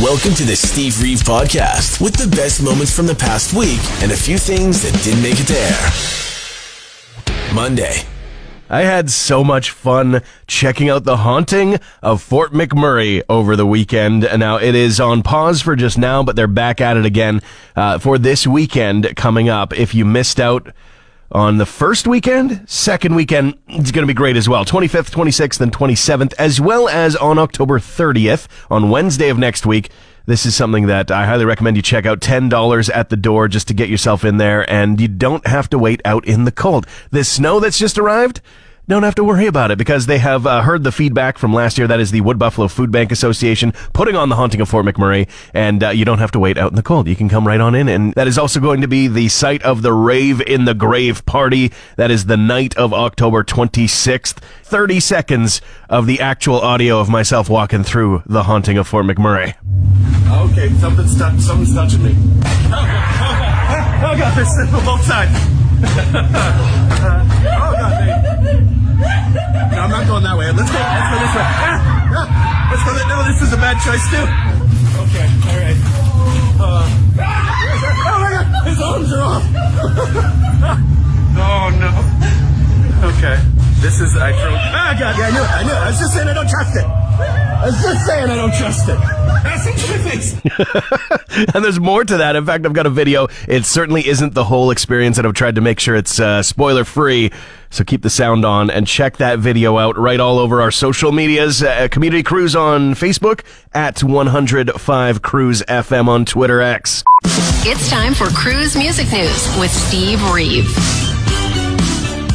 Welcome to the Steve Reeve Podcast with the best moments from the past week and a few things that didn't make it there. Monday. I had so much fun checking out The Haunting of Fort McMurray over the weekend. Now, it is on pause for just now, but they're back at it again for this weekend coming up. If you missed out on the first weekend, second weekend, it's going to be great as well. 25th, 26th, and 27th, as well as on October 30th, on Wednesday of next week. This is something that I highly recommend you check out. $10 at the door just to get yourself in there, and you don't have to wait out in the cold. This snow that's just arrived, don't have to worry about it because they have heard the feedback from last year. That is the Wood Buffalo Food Bank Association putting on The Haunting of Fort McMurray, and you don't have to wait out in the cold. You can come right on in, and that is also going to be the site of the Rave in the Grave party. That is the night of October 26th. 30 seconds of the actual audio of myself walking through The Haunting of Fort McMurray. Okay, something's touching me. Oh God, there's both sides. Oh God, no, I'm not going that way. Let's go this way. Let's go that. No, this is a bad choice too. Okay, all right. Oh my God, his arms are off. Oh no. Okay, this is I drove. Ah God, yeah, I knew it. I was just saying I don't trust it. That's into my face. And there's more to that. In fact, I've got a video. It certainly isn't the whole experience, and I've tried to make sure it's spoiler-free. So keep the sound on and check that video out right all over our social medias. Community Cruise on Facebook, at 105 Cruz FM on Twitter X. It's time for Cruise Music News with Steve Reeve.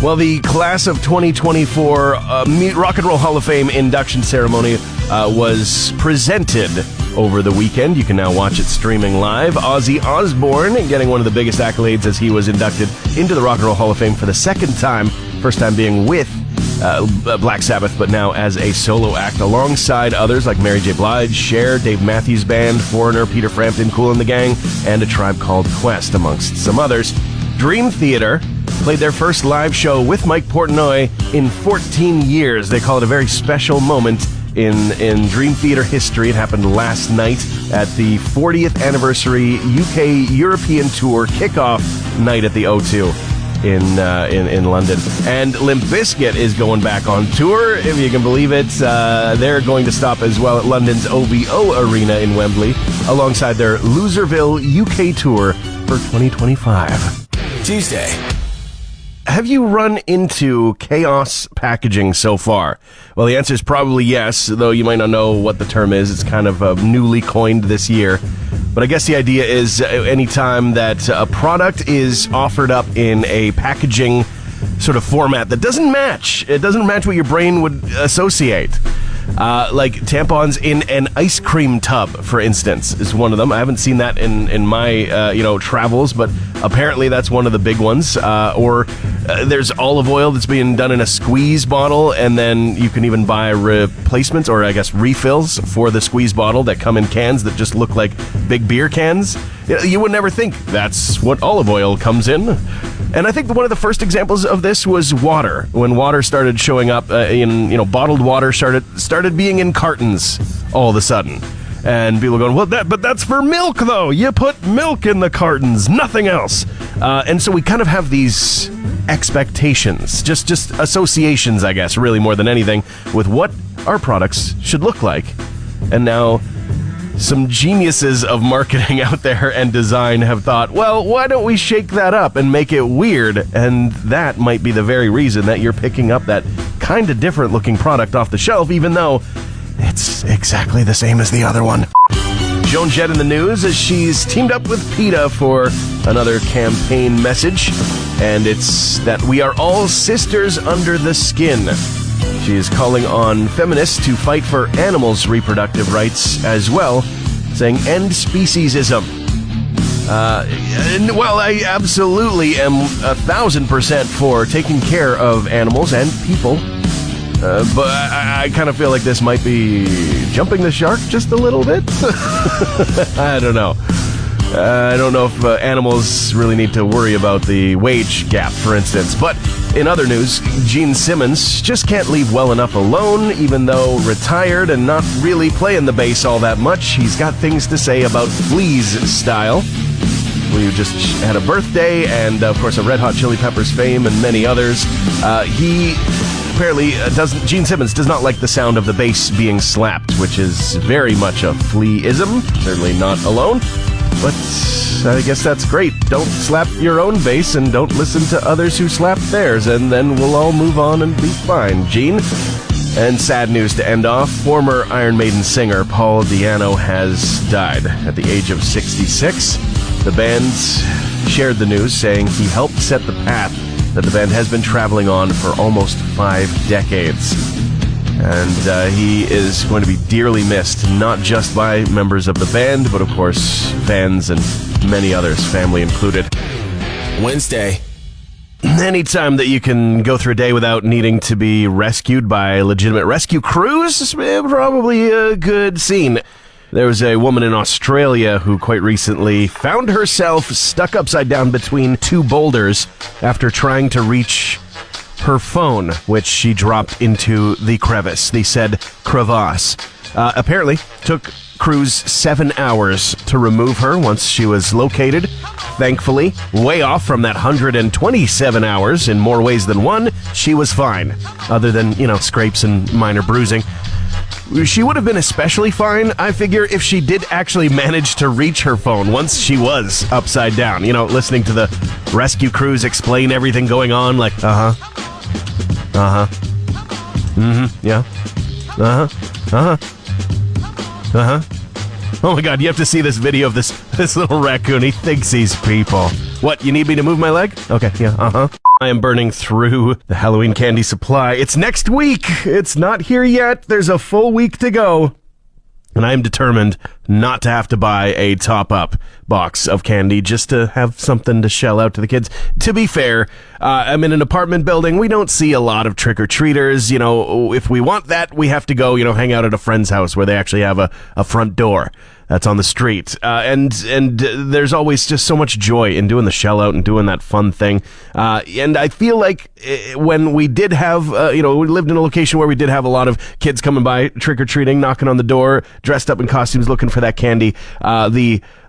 Well, the class of 2024 Rock and Roll Hall of Fame induction ceremony was presented over the weekend. You can now watch it streaming live. Ozzy Osbourne getting one of the biggest accolades as he was inducted into the Rock and Roll Hall of Fame for the second time. First time being with Black Sabbath, but now as a solo act alongside others like Mary J. Blige, Cher, Dave Matthews Band, Foreigner, Peter Frampton, Kool and the Gang, and A Tribe Called Quest, amongst some others. Dream Theater played their first live show with Mike Portnoy in 14 years. They call it a very special moment in Dream Theater history. It happened last night at the 40th anniversary UK European Tour kickoff night at the O2 in London. And Limp Bizkit is going back on tour, if you can believe it. They're going to stop as well at London's OVO Arena in Wembley, alongside their Loserville UK tour for 2025. Tuesday. Have you run into chaos packaging so far? Well, the answer is probably yes, though you might not know what the term is. It's kind of newly coined this year. But I guess the idea is anytime that a product is offered up in a packaging sort of format that doesn't match. It doesn't match what your brain would associate. Like tampons in an ice cream tub, for instance, is one of them. I haven't seen that in my travels, but apparently that's one of the big ones. Or there's olive oil that's being done in a squeeze bottle, and then you can even buy replacements, or I guess refills for the squeeze bottle that come in cans that just look like big beer cans. You would never think that's what olive oil comes in. And I think one of the first examples of this was water. When water started showing up bottled water started being in cartons all of a sudden. And people going, well, but that's for milk, though. You put milk in the cartons, nothing else. And so we kind of have these expectations, just associations, I guess, really more than anything, with what our products should look like. And now some geniuses of marketing out there and design have thought, well, why don't we shake that up and make it weird? And that might be the very reason that you're picking up that kind of different looking product off the shelf, even though it's exactly the same as the other one. Joan Jett in the news as she's teamed up with PETA for another campaign message, and it's that we are all sisters under the skin. She is calling on feminists to fight for animals' reproductive rights as well, saying end speciesism. Well, I absolutely am 1,000% for taking care of animals and people, but I kind of feel like this might be jumping the shark just a little bit. I don't know. I don't know if animals really need to worry about the wage gap, for instance, but In other news, Gene Simmons just can't leave well enough alone, even though retired and not really playing the bass all that much. He's got things to say about Flea's style. We just had a birthday and, of course, a Red Hot Chili Peppers fame and many others. He apparently Gene Simmons does not like the sound of the bass being slapped, which is very much a Flea-ism. Certainly not alone. But I guess that's great. Don't slap your own bass and don't listen to others who slap theirs, and then we'll all move on and be fine, Gene. And sad news to end off, former Iron Maiden singer Paul Di'Anno has died at the age of 66. The band shared the news, saying he helped set the path that the band has been traveling on for almost 5 decades. And he is going to be dearly missed, not just by members of the band, but of course fans and many others, family included. Wednesday. Anytime that you can go through a day without needing to be rescued by a legitimate rescue crews is probably a good scene. There was a woman in Australia who quite recently found herself stuck upside down between 2 boulders after trying to reach her phone, which she dropped into the crevice, the said crevasse. Apparently, took crews 7 hours to remove her once she was located. Thankfully, way off from that 127 hours in more ways than one, she was fine, other than, scrapes and minor bruising. She would have been especially fine, I figure, if she did actually manage to reach her phone once she was upside down. Listening to the rescue crews explain everything going on, like, yeah, Oh my god, you have to see this video of this little raccoon. He thinks he's people. What, you need me to move my leg? Okay, yeah, I am burning through the Halloween candy supply. It's next week. It's not here yet. There's a full week to go. And I am determined not to have to buy a top-up box of candy just to have something to shell out to the kids. To be fair, I'm in an apartment building. We don't see a lot of trick-or-treaters. If we want that, we have to go, hang out at a friend's house where they actually have a front door that's on the street. And there's always just so much joy in doing the shell out and doing that fun thing. And I feel like when we did have, we lived in a location where we did have a lot of kids coming by trick-or-treating, knocking on the door, dressed up in costumes, looking for that candy.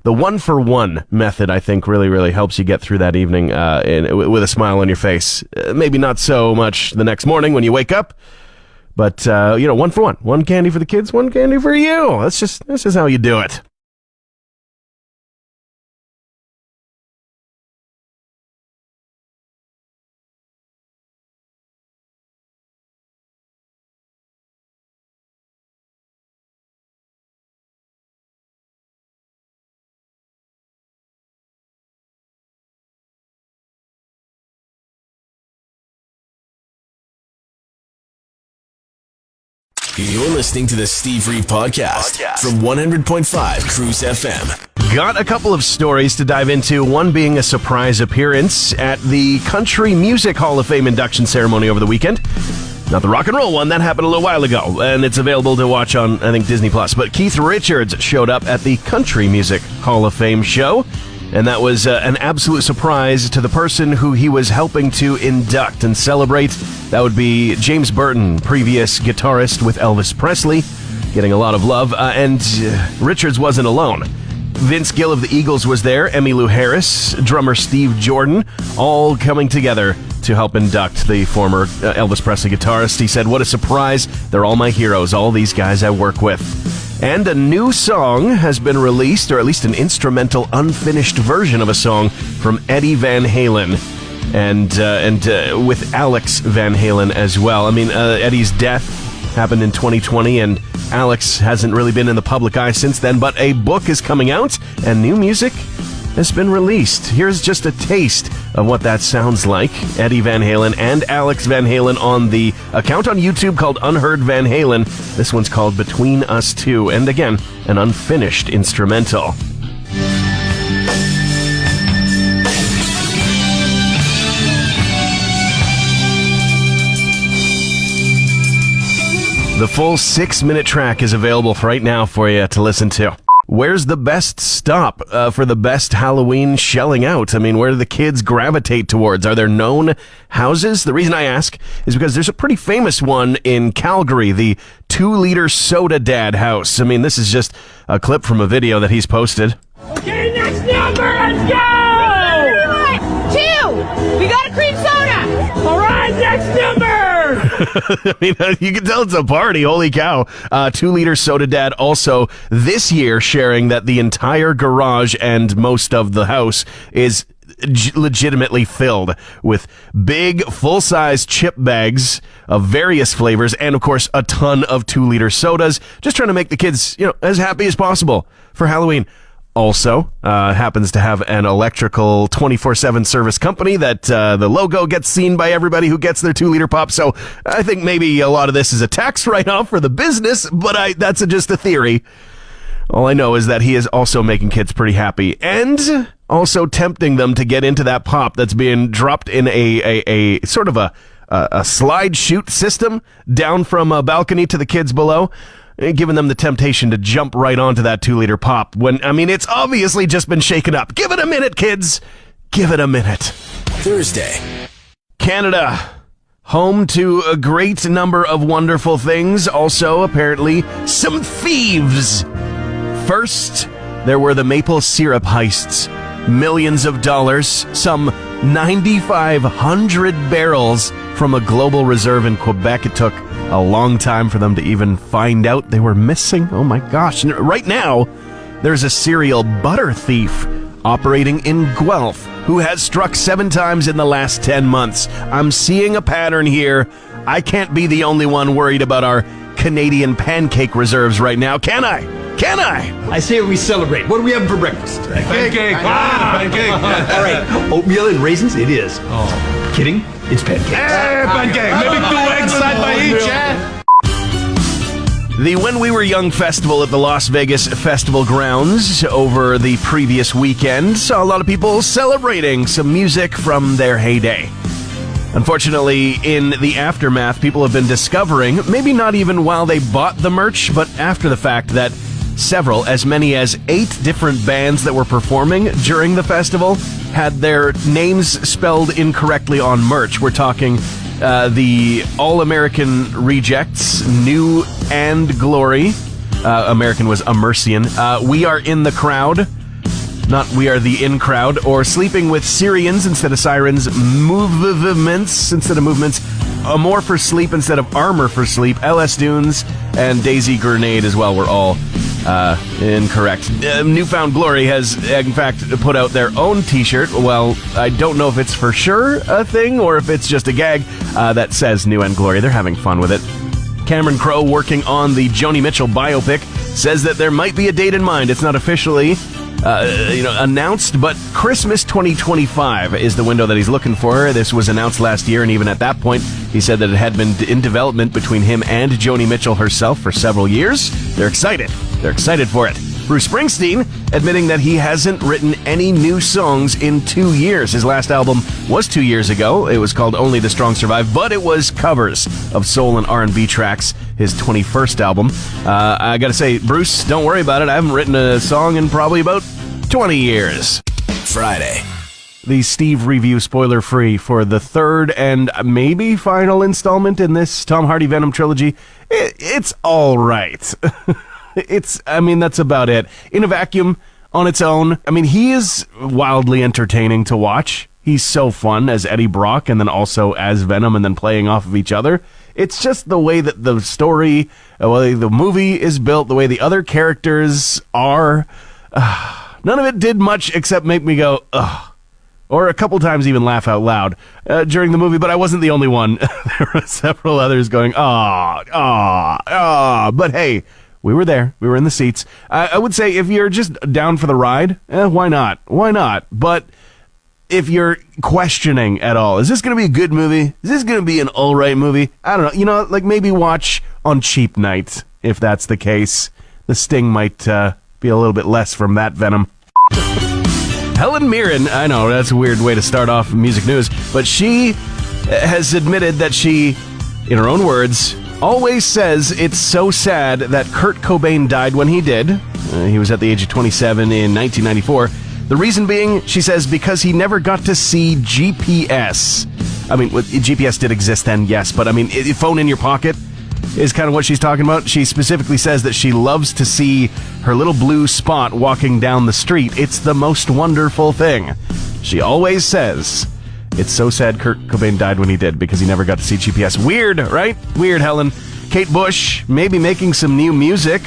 The 1-for-1 method, I think, really, really helps you get through that evening with a smile on your face. Maybe not so much the next morning when you wake up. But, 1-for-1. One candy for the kids, one candy for you. That's just how you do it. You're listening to the Steve Reeve Podcast from 100.5 Cruz FM. Got a couple of stories to dive into, one being a surprise appearance at the Country Music Hall of Fame induction ceremony over the weekend. Not the rock and roll one, that happened a little while ago, and it's available to watch on, I think, Disney+. But Keith Richards showed up at the Country Music Hall of Fame show, and that was an absolute surprise to the person who he was helping to induct and celebrate. That would be James Burton, previous guitarist with Elvis Presley, getting a lot of love, and Richards wasn't alone. Vince Gill of the Eagles was there, Emmylou Harris, drummer Steve Jordan, all coming together to help induct the former Elvis Presley guitarist. He said, "What a surprise. They're all my heroes, all these guys I work with." And a new song has been released, or at least an instrumental, unfinished version of a song from Eddie Van Halen, and with Alex Van Halen as well. I mean, Eddie's death happened in 2020, and Alex hasn't really been in the public eye since then, but a book is coming out, and new music has been released. Here's just a taste of what that sounds like. Eddie Van Halen and Alex Van Halen on the account on YouTube called Unheard Van Halen. This one's called Between Us Two, and again, an unfinished instrumental. The full 6-minute track is available right now for you to listen to. where's the best stop for the best Halloween shelling out? I mean, where do the kids gravitate towards? Are there known houses? The reason I ask is because there's a pretty famous one in Calgary, the 2-liter Soda Dad house. I mean, this is just a clip from a video that he's posted. Okay, next number, let's go! 2! We got a cream soda! All right, next number! I mean, you can tell it's a party. Holy cow. 2-liter Soda Dad also this year sharing that the entire garage and most of the house is legitimately filled with big, full-size chip bags of various flavors and, of course, a ton of 2-liter sodas. Just trying to make the kids, as happy as possible for Halloween. Also, happens to have an electrical 24/7 service company that the logo gets seen by everybody who gets their 2-liter pop. So I think maybe a lot of this is a tax write-off for the business, but that's just a theory. All I know is that he is also making kids pretty happy and also tempting them to get into that pop that's being dropped in a sort of a slide chute system down from a balcony to the kids below, giving them the temptation to jump right onto that 2-liter pop when, I mean, it's obviously just been shaken up. Give it a minute, kids. Give it a minute. Thursday. Canada, home to a great number of wonderful things. Also, apparently, some thieves. First, there were the maple syrup heists. Millions of dollars, some 9,500 barrels from a global reserve in Quebec. It took a long time for them to even find out they were missing. Oh my gosh. And right now, there's a serial butter thief operating in Guelph who has struck 7 times in the last 10 months. I'm seeing a pattern here. I can't be the only one worried about our Canadian pancake reserves right now, can I? Can I? I say we celebrate. What are we having for breakfast? Pancake. Pancake. All right. Oatmeal and raisins? It is. Oh. Kidding? It's pancakes. Hey, pancake. Maybe 2 eggs side by each, The When We Were Young Festival at the Las Vegas Festival Grounds over the previous weekend saw a lot of people celebrating some music from their heyday. Unfortunately, in the aftermath, people have been discovering, maybe not even while they bought the merch, but after the fact, that several, as many as 8 different bands that were performing during the festival had their names spelled incorrectly on merch. We're talking the All-American Rejects, New and Glory. American was Immersian. We Are in the Crowd. Not We Are the In Crowd, or Sleeping with Syrians instead of Sirens, Movements instead of Movements, Amor for Sleep instead of Armor for Sleep, LS Dunes, and Daisy Grenade as well were all incorrect. Newfound Glory has, in fact, put out their own t-shirt. Well, I don't know if it's for sure a thing or if it's just a gag that says New and Glory. They're having fun with it. Cameron Crowe, working on the Joni Mitchell biopic, says that there might be a date in mind. It's not officially announced, but Christmas 2025 is the window that he's looking for. This was announced last year, and even at that point, he said that it had been in development between him and Joni Mitchell herself for several years. They're excited. They're excited for it. Bruce Springsteen admitting that he hasn't written any new songs in 2 years. His last album was 2 years ago. It was called Only the Strong Survive, but it was covers of soul and R&B tracks, his 21st album. I gotta say, Bruce, don't worry about it. I haven't written a song in probably about 20 years. Friday. The Steve review spoiler-free for the 3rd and maybe final installment in this Tom Hardy Venom trilogy. It's all right. That's about it. In a vacuum, on its own, he is wildly entertaining to watch. He's so fun as Eddie Brock and then also as Venom and then playing off of each other. It's just the way that the story, the movie is built, the way the other characters are. None of it did much except make me go, ugh. Or a couple times even laugh out loud during the movie, but I wasn't the only one. There were several others going, But hey, we were there. We were in the seats. I would say if you're just down for the ride, why not? Why not? But if you're questioning at all, is this going to be a good movie? Is this going to be an all right movie? I don't know. Maybe watch on cheap night if that's the case. The sting might be a little bit less from that Venom. Helen Mirren, I know, that's a weird way to start off music news, but she has admitted that she, in her own words, always says it's so sad that Kurt Cobain died when he did. He was at the age of 27 in 1994. The reason being, she says, because he never got to see GPS. I mean, GPS did exist then, yes, but I mean, phone in your pocket is kind of what she's talking about. She specifically says that she loves to see her little blue spot walking down the street. It's the most wonderful thing. She always says it's so sad Kurt Cobain died when he did because he never got to see GPS. Weird, right? Weird, Helen. Kate Bush maybe making some new music.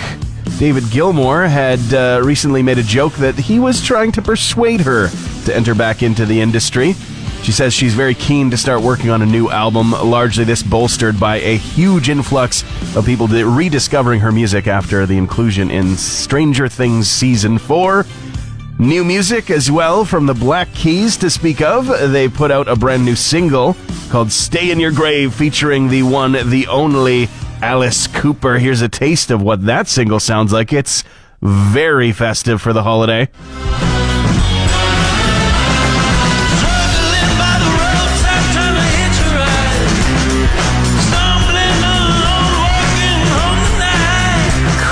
David Gilmour had recently made a joke that he was trying to persuade her to enter back into the industry. She says she's very keen to start working on a new album, largely this bolstered by a huge influx of people rediscovering her music after the inclusion in Stranger Things Season 4. New music as well from the Black Keys to speak of. They put out a brand new single called Stay in Your Grave featuring the one, the only Alice Cooper. Here's a taste of what that single sounds like. It's very festive for the holiday.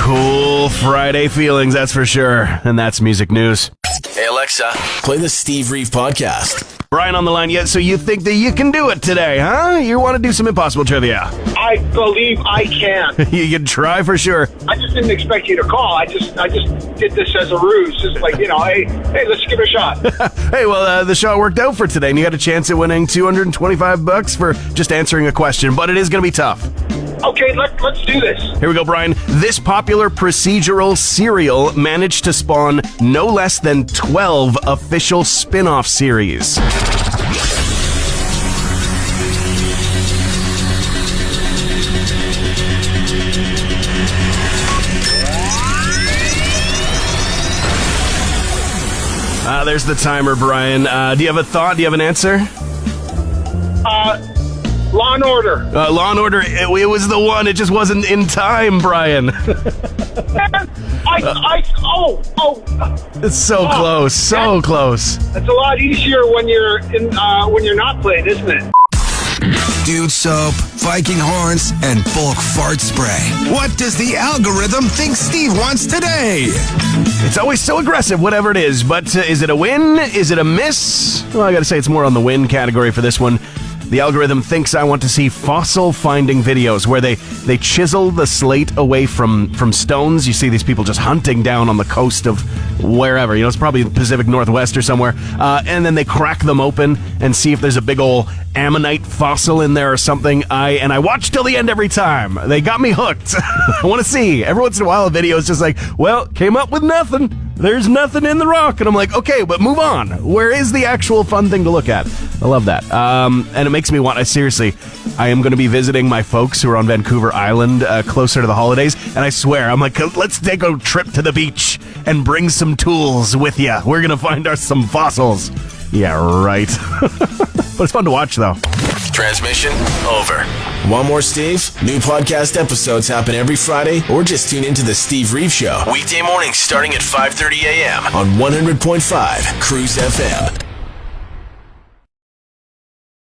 Cool Friday feelings, that's for sure. And that's music news. Hey Alexa, play the Steve Reeve podcast. Brian on the line yet, so you think that you can do it today, huh? You want to do some impossible trivia? I believe I can. You can try for sure. I just didn't expect you to call. I just did this as a ruse. Just like, hey, let's give it a shot. Hey, well, the shot worked out for today, and you had a chance at winning $225 for just answering a question, but it is going to be tough. Okay, let's do this. Here we go, Brian. This popular procedural serial managed to spawn no less than 12 official spin-off series. There's the timer, Brian. Do you have a thought? Do you have an answer? Law and Order. Law and Order, it was the one. It just wasn't in time, Brian. It's so close, so close. It's a lot easier when you're not playing, isn't it? Dude soap, Viking horns, and bulk fart spray. What does the algorithm think Steve wants today? It's always so aggressive, whatever it is. But is it a win? Is it a miss? Well, I gotta say it's more on the win category for this one. The algorithm thinks I want to see fossil finding videos where they chisel the slate away from stones. You see these people just hunting down on the coast of wherever. It's probably the Pacific Northwest or somewhere. And then they crack them open and see if there's a big old ammonite fossil in there or something. I watch till the end every time. They got me hooked. I want to see. Every once in a while a video is just like, well, came up with nothing. There's nothing in the rock. And I'm like, okay, but move on. Where is the actual fun thing to look at? I love that. And it makes me want, I am going to be visiting my folks who are on Vancouver Island closer to the holidays. And I swear, I'm like, let's take a trip to the beach and bring some tools with you. We're going to find some fossils. Yeah, right. But it's fun to watch, though. Transmission over. Want more Steve? New podcast episodes happen every Friday, or just tune into the Steve Reeve Show. Weekday mornings starting at 5:30 a.m. on 100.5 Cruz FM.